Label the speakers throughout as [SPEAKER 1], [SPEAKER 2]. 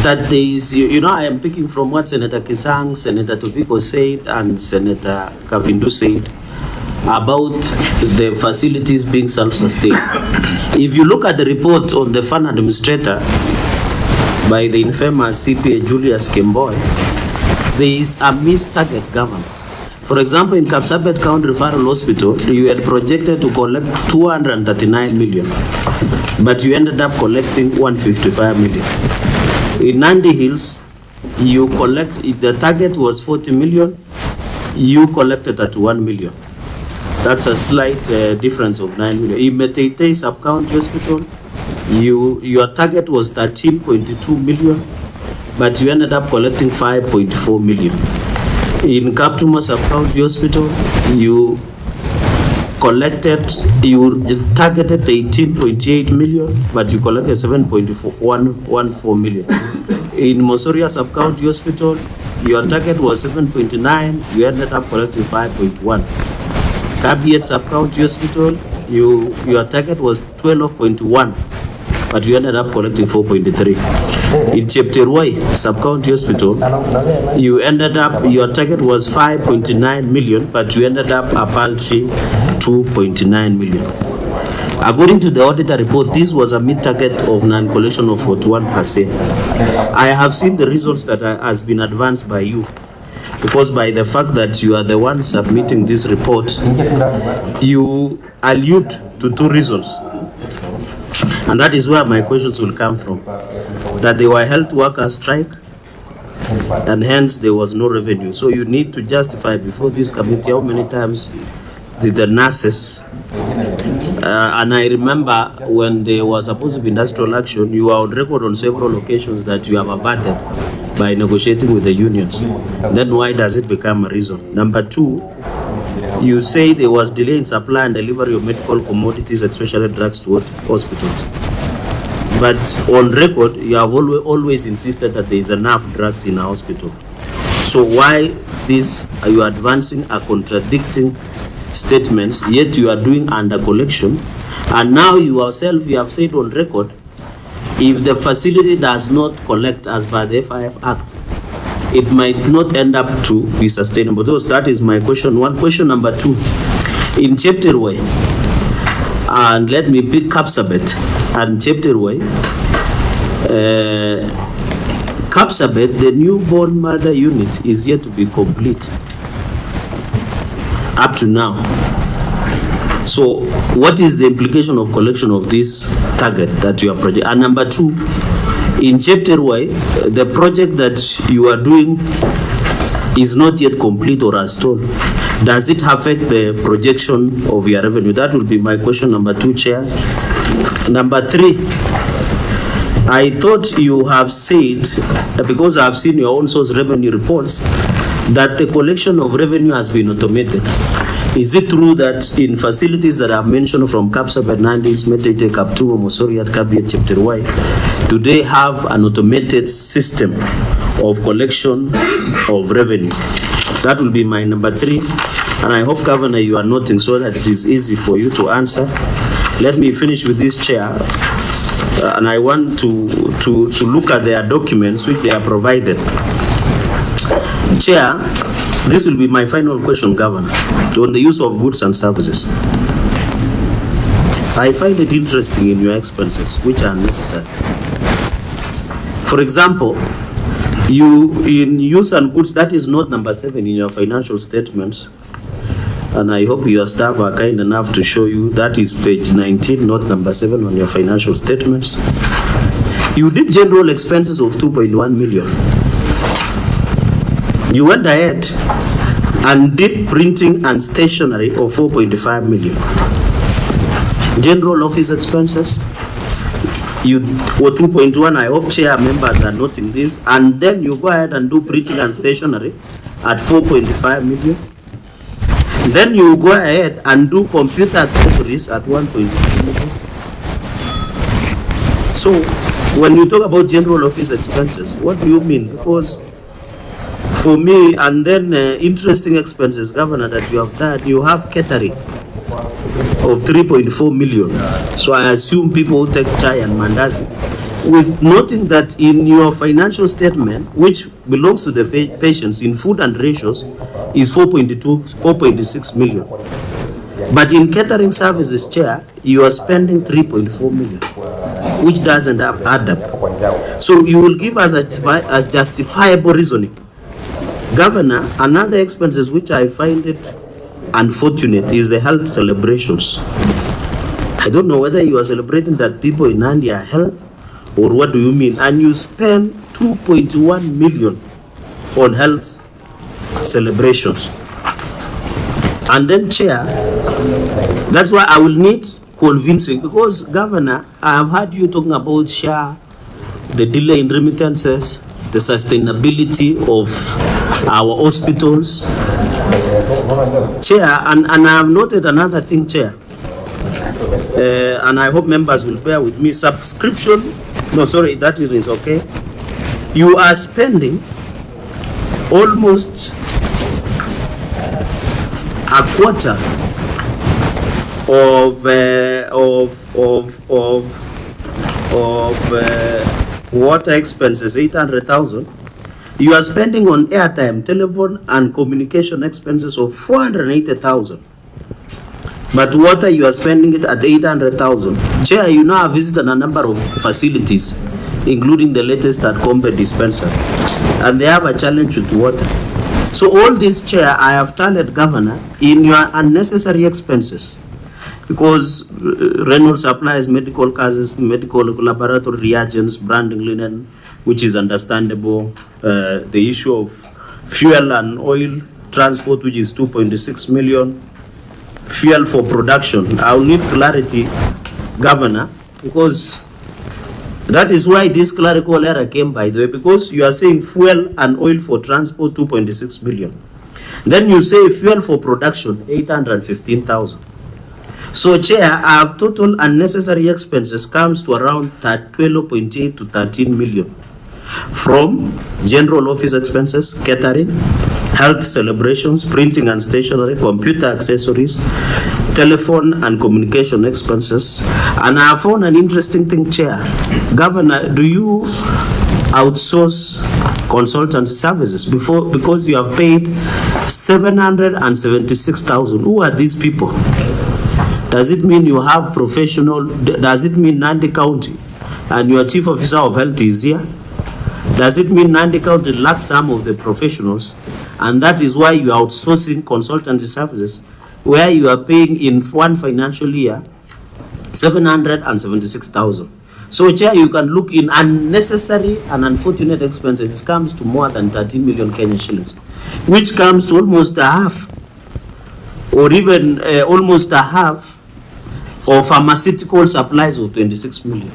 [SPEAKER 1] that there is, you know, I am picking from what Senator Kisang, Senator Tobiko said, and Senator Kavindu said about the facilities being self-sustained. If you look at the report on the fund administrator by the infamous CPA Julius Kimboy, there is a missed target government. For example, in Kapsabet County Referral Hospital, you had projected to collect 239 million, but you ended up collecting 155 million. In Nandi Hills, the target was 40 million, you collected at 1 million. That's a slight difference of 9 million. In Meteitei Sub-County Hospital, your target was 13.2 million, but you ended up collecting 5.4 million. In Kaptuma Sub-County Hospital, you targeted 18.8 million, but you collected 7.114 million. In Mosoria Sub-County Hospital, your target was 7.9, you ended up collecting 5.1. Kabiet Sub-County Hospital, your target was 12.1, but you ended up collecting 4.3. In Cherargei Sub-County Hospital, your target was 5.9 million, but you ended up a paltry 2.9 million. According to the auditor report, this was a mid-target of non-collection of 41%. I have seen the results that has been advanced by you, because by the fact that you are the one submitting this report, you allude to two reasons. And that is where my questions will come from. That they were health workers' strike, and hence there was no revenue. So you need to justify before this committee how many times did the nurses, and I remember when there was supposed to be industrial action, you are on record on several occasions that you have averted by negotiating with the unions. Then why does it become a reason? Number two, you say there was delay in supply and delivery of medical commodities, especially drugs, to hospitals. But on record, you have always insisted that there is enough drugs in a hospital. So why you are advancing a contradicting statements, yet you are doing under collection? And now you yourself, you have said on record, if the facility does not collect as per the FIF Act, it might not end up to be sustainable. That is my question one. Question number two, in Cherargei, and let me pick Kapsabet and Cherargei. Kapsabet, the newborn mother unit is yet to be complete up to now. So what is the implication of collection of this target that you are projecting? And number two, in Cherargei, the project that you are doing is not yet complete or installed. Does it affect the projection of your revenue? That will be my question number two, Chair. Number three, I thought you have said, because I have seen your own source revenue reports, that the collection of revenue has been automated. Is it true that in facilities that I've mentioned from Kapsabet, Nandis, Meteitei, Kaptuma, Mosoriat, Kabiet, Cherargei, do they have an automated system of collection of revenue? That will be my number three. And I hope, Governor, you are noting so that it is easy for you to answer. Let me finish with this, Chair. And I want to look at their documents which they are provided. Chair, this will be my final question, Governor, on the use of goods and services. I find it interesting in your expenses, which are necessary. For example, in use and goods, that is note number 7 in your financial statements. And I hope your staff are kind enough to show you. That is page 19, note number 7 on your financial statements. You did general expenses of 2.1 million. You went ahead and did printing and stationery of 4.5 million. General office expenses, you were 2.1. I hope Chair members are noting this. And then you go ahead and do printing and stationery at 4.5 million. Then you go ahead and do computer accessories at 1.2 million. So when you talk about general office expenses, what do you mean? Because for me, and then interesting expenses, Governor, that you have done, you have catering of 3.4 million. So I assume people who take chai and mandazi with noting that in your financial statement, which belongs to the patients in food and ratios, is 4.6 million. But in catering services, Chair, you are spending 3.4 million, which doesn't add up. So you will give us a justifiable reasoning. Governor, another expenses which I find it unfortunate is the health celebrations. I don't know whether you are celebrating that people in Nandi are health, or what do you mean? And you spend 2.1 million on health celebrations. And then, Chair, that's why I will need convincing, because Governor, I have heard you talking about SHA, the delay in remittances, the sustainability of our hospitals. Chair, and I have noted another thing, Chair, and I hope members will bear with me. Subscription, no, sorry, that is okay. You are spending almost a quarter of water expenses, 800,000. You are spending on airtime, telephone, and communication expenses of 480,000. But water, you are spending it at 800,000. Chair, you now have visited a number of facilities, including the latest at Combe dispenser, and they have a challenge with water. So all this, Chair, I have told Governor, in your unnecessary expenses, because rental supplies, medical cases, medical laboratory reagents, branding linen, which is understandable, the issue of fuel and oil transport, which is 2.6 million, fuel for production. I will need clarity, Governor, because that is why this clerical error came, by the way, because you are saying fuel and oil for transport, 2.6 million. Then you say fuel for production, 815,000. So, Chair, I have total unnecessary expenses comes to around 12.8 to 13 million. From general office expenses, catering, health celebrations, printing and stationery, computer accessories, telephone and communication expenses. And I found an interesting thing, Chair. Governor, do you outsource consultant services because you have paid 776,000? Who are these people? Does it mean you have professional? Does it mean Nandi County and your chief officer of health is here? Does it mean Nandi County lacks some of the professionals, and that is why you are outsourcing consultancy services, where you are paying in one financial year 776,000? So, Chair, you can look in unnecessary and unfortunate expenses. It comes to more than 13 million Kenya shillings, which comes to almost a half, or even almost a half of pharmaceutical supplies of 26 million.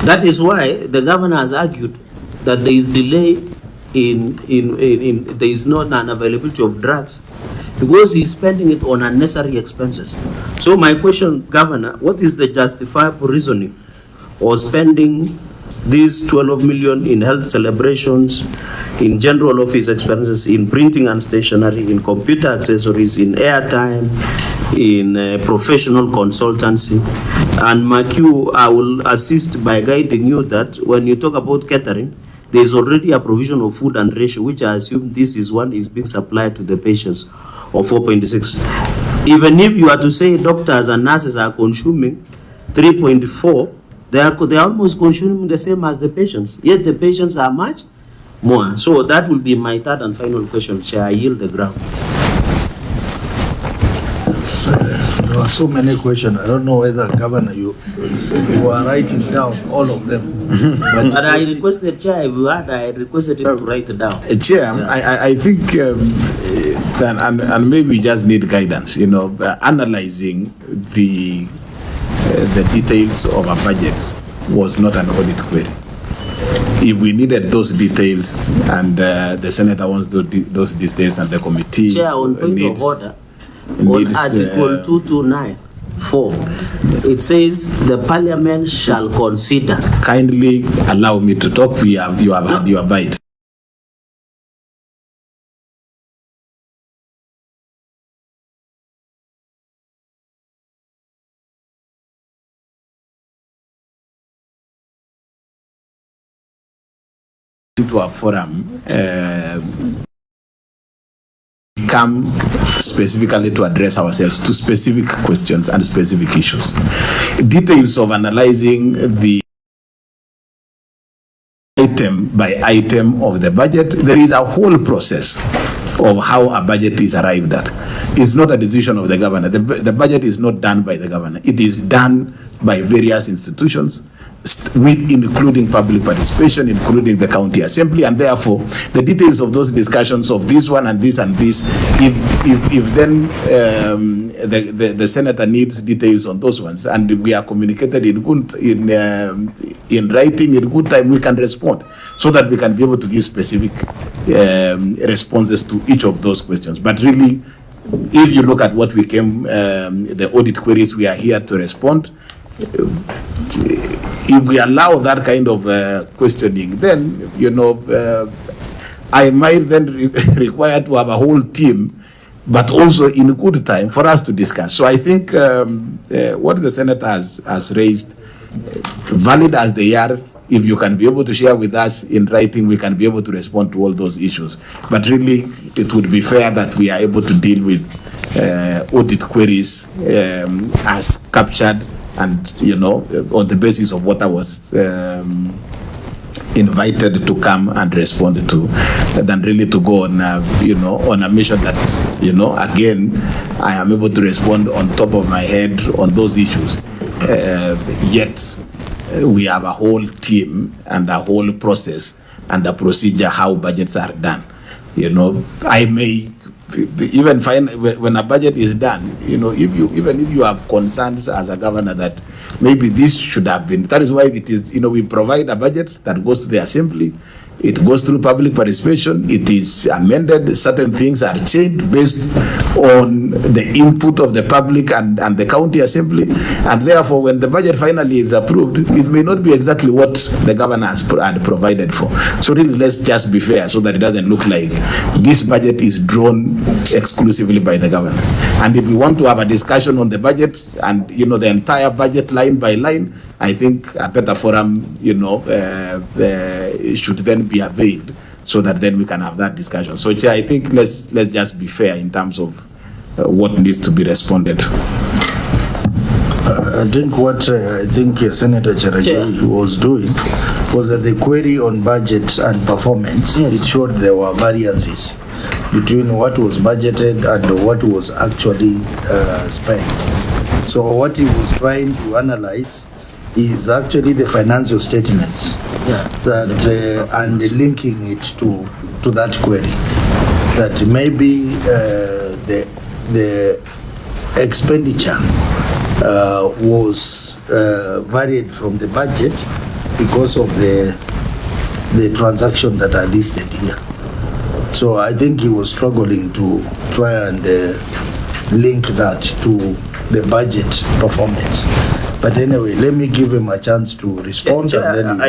[SPEAKER 1] That is why the governor has argued that there is delay there is not an availability of drugs, because he's spending it on unnecessary expenses. So my question, Governor, what is the justifiable reasoning or spending these 12 million in health celebrations, in general office expenses, in printing and stationery, in computer accessories, in airtime, in professional consultancy? And Makiu, I will assist by guiding you that when you talk about catering, there is already a provision of food and ratio, which I assume this is one is being supplied to the patients of 4.6. Even if you are to say doctors and nurses are consuming 3.4, they are almost consuming the same as the patients, yet the patients are much more. So that will be my third and final question, Chair. I yield the ground.
[SPEAKER 2] There are so many questions. I don't know whether, Governor, you are writing down all of them.
[SPEAKER 1] But I requested, Chair, if you had, I requested him to write it down.
[SPEAKER 3] Chair, yeah. I think, and maybe we just need guidance, analyzing the details of a budget was not an audit query. If we needed those details, and the senator wants those details, and the committee
[SPEAKER 1] Chair, on point of order, on Article 229(4), it says the Parliament shall consider.
[SPEAKER 3] Kindly allow me to talk. You have had your bite. into a forum come specifically to address ourselves to specific questions and specific issues. Details of analyzing the item by item of the budget, there is a whole process of how a budget is arrived at. It's not a decision of the governor. The budget is not done by the governor. It is done by various institutions, with including public participation, including the county assembly, and therefore the details of those discussions of this one and this and this, if then the senator needs details on those ones and we are communicated in writing in good time, we can respond so that we can be able to give specific responses to each of those questions. But really, if you look at what we came, the audit queries, we are here to respond. If we allow that kind of questioning, then, you know, I might then require to have a whole team, but also in good time for us to discuss. So I think what the Senator has raised, valid as they are, if you can be able to share with us in writing, we can be able to respond to all those issues. But really, it would be fair that we are able to deal with audit queries as captured and, you know, on the basis of what I was invited to come and respond to, than really to go on, you know, on a mission that, you know, again, I am able to respond on top of my head on those issues. Yet, we have a whole team and a whole process and a procedure how budgets are done. You know, I may even find when a budget is done, you know, even if you have concerns as a governor that maybe this should have been, that is why it is, you know, we provide a budget that goes to the assembly, it goes through public participation, it is amended, certain things are changed based on the input of the public and the county assembly, and therefore when the budget finally is approved, it may not be exactly what the governor had provided for. So really, let's just be fair so that it doesn't look like this budget is drawn exclusively by the governor. And if we want to have a discussion on the budget and, you know, the entire budget line by line, I think a better forum, you know, should then be availed so that then we can have that discussion. So I think let's just be fair in terms of what needs to be responded.
[SPEAKER 2] I think what Senator Cherargei was doing was that the query on budget and performance, yes, it showed there were variances between what was budgeted and what was actually spent. So what he was trying to analyze is actually the financial statements, yeah, that and linking it to that query, that maybe the expenditure was varied from the budget because of the transaction that are listed here. So I think he was struggling to try and link that to the budget performance. But anyway, let me give him a chance to respond, and then